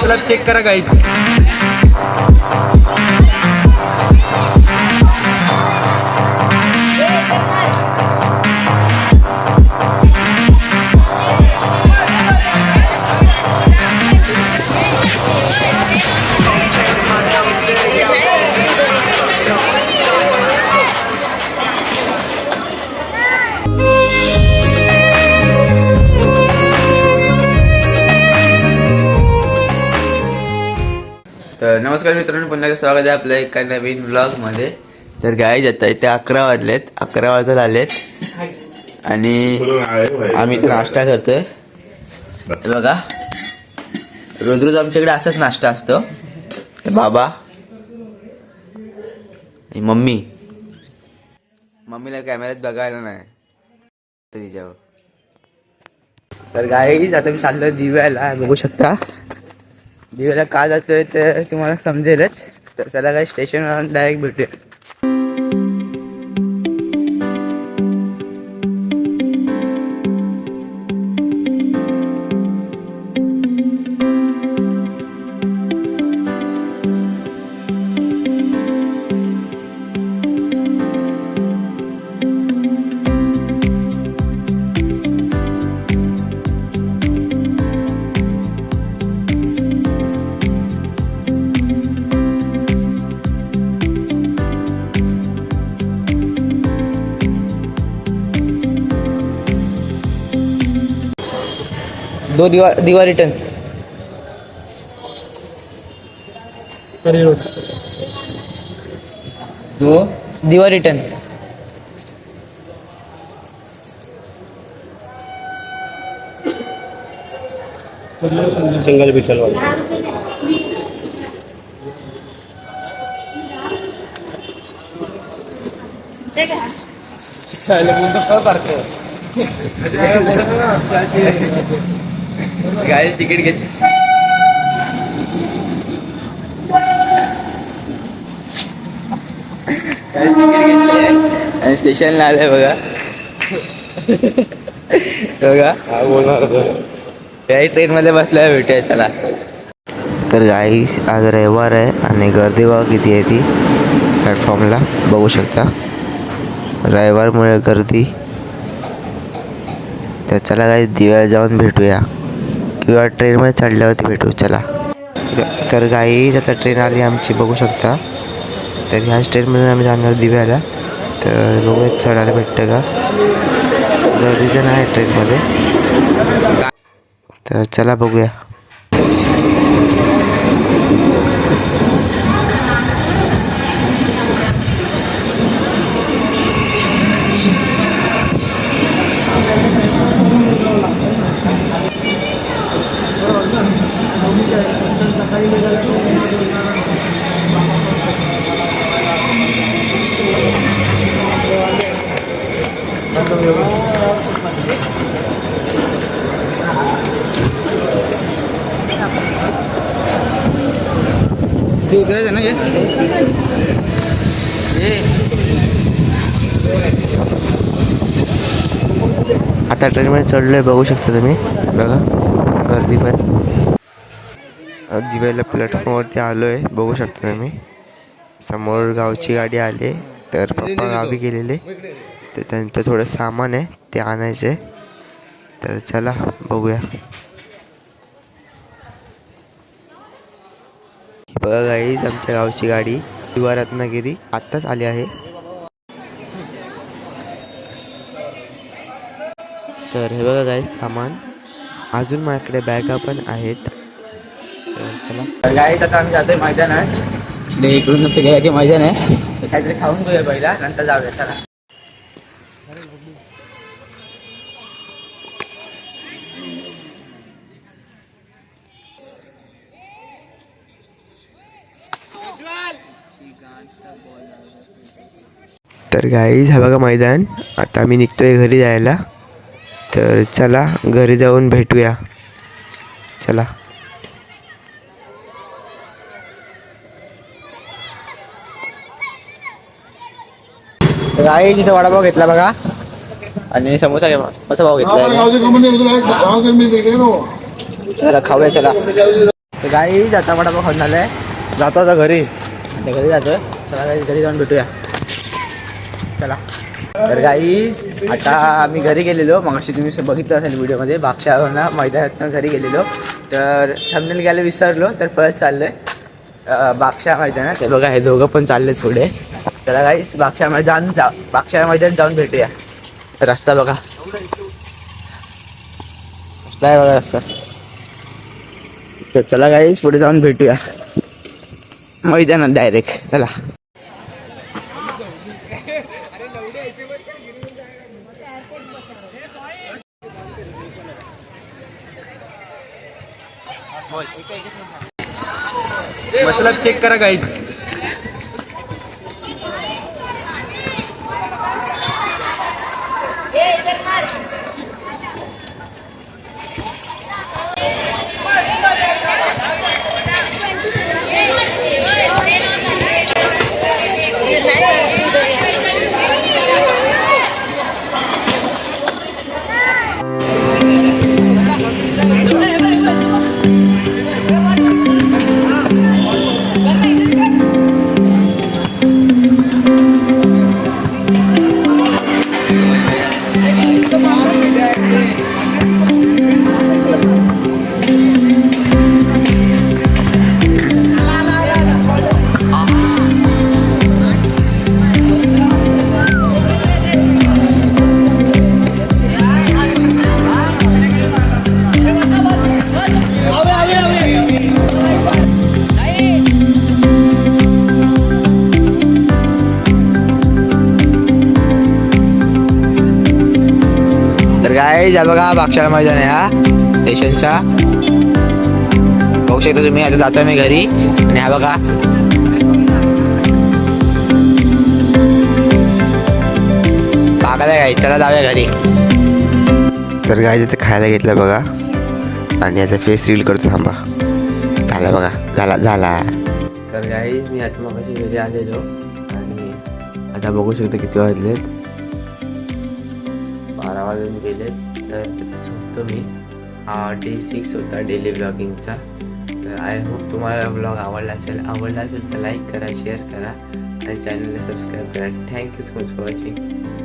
चला चेक करा गाईज. तर नमस्कार मित्रांनो, पुन्हा एकदा स्वागत आहे आपल्या एका नवीन व्लॉगमध्ये. तर गाईज आता इथे 11 वाजलेत, 11 वाजत आलेत आणि आम्ही इथे नाश्ता करतोय. बघा, रोज रोज आमच्याकडे असाच नाश्ता असतो. बाबा आणि मम्मीला कॅमेऱ्यात बघायला नाही तिच्यावर. तर गाईज आता मी चाललोय दिव्याला. बघू शकता दिव्याला का जातोय ते तुम्हाला समजेलच. तर चला काय स्टेशनवर डायरेक्ट भेटूया. दिवा रिटर्न दिवा रिटर्न. सिंगल विठ्ठल वाला गाडी तिकीट घेत आणि स्टेशनला आलंय बघा. बघा त्याही ट्रेनमध्ये बसलाय. भेटूया चला. तर गाई आज रविवार आहे आणि गर्दी बघा किती आहे ती प्लॅटफॉर्मला. बघू शकता रविवारमुळे गर्दी. तर चला गाई दिव्याला जाऊन भेटूया किंवा ट्रेनमध्ये चढल्यावरती भेटू. चला. तर गाईच आता ट्रेन आली आमची, बघू शकता. तर ह्याच ट्रेनमधून आम्ही जाणार दिव्याला. तर बघूया चढायला भेटतं का. गर्दीचं नाही ट्रेनमध्ये. तर चला बघूया. उतरायचं ना ये. आता ट्रेनमध्ये चढलोय, बघू शकता तुम्ही. बघा गर्दी पण. दिव्याला प्लॅटफॉर्मवरती आलोय, बघू शकता तुम्ही. समोर गावची गाडी आली. तर पप्पा गावी गेलेले, तर त्यांचं थोडं सामान आहे ते आणायचे. तर चला बघूया. बघा गाईज आमच्या गावची गाडी दिवा रत्नागिरी आत्ताच आली आहे. तर हे बघा गाईज सामान. अजून माझ्याकडे बॅगा पण आहेत. तर चला गाईज आता आम्ही जातोय मैदानात. इकडून नसतं गेला की मैदान आहे. काहीतरी खाऊन घेऊया पहिला, नंतर जाऊया. चला. तर गाईज हा बघा मैदान. आता आम्ही निघतोय घरी जायला. तर चला घरी जाऊन भेटूया. चला. गाईज इथे वडापाव घेतला बघा आणि समोसा भाव घेतला. चला खाऊया. चला तर गाई जाता पटापट खाऊन झालंय, जातो आता घरी. आता घरी जातो. चला गाई घरी जाऊन भेटूया. चला. तर गाई आता आम्ही घरी गेलेलो. मग अशी तुम्ही बघितलं असेल व्हिडिओमध्ये, बागशावरनं मैदानातनं घरी गेलेलो. तर थंबनेल घ्यायला विसरलो, तर परत चाललोय बागशा मैदानात. ते बघा हे दोघं पण चाललेत पुढे. चला गाईस बागशा मैदान जाऊन भेटूया. रस्ता बघा, रस्ता आहे बघा रस्ता. तर चला गाईस पुढे जाऊन भेटूया मैदानात डायरेक्ट. चला. मसला चेक करा गाईज. गाईज बघा बागशाला मैदान आहे हा स्टेशनचा. बघू शकता तुम्ही. आता जातोय मी घरी. आणि हा बघा बागाला गाई. चला जाऊया घरी. तर गाईज इथे खायला घेतलं बघा. आणि याचा फेस रील करतो थांबा. झाला बघा, झाला. तर गाईज मी आता मग घरी आलेलो. आणि आता बघू शकता किती वाजलेत, 12 वाजून गेलेत. तर तिथं झोपतो मी. हा डे 6 होता डेली ब्लॉगिंगचा. तर आय होप तुम्हाला ब्लॉग आवडला असेल तर लाईक करा, शेअर करा आणि चॅनलला सबस्क्राईब करा. Thank you so much for watching.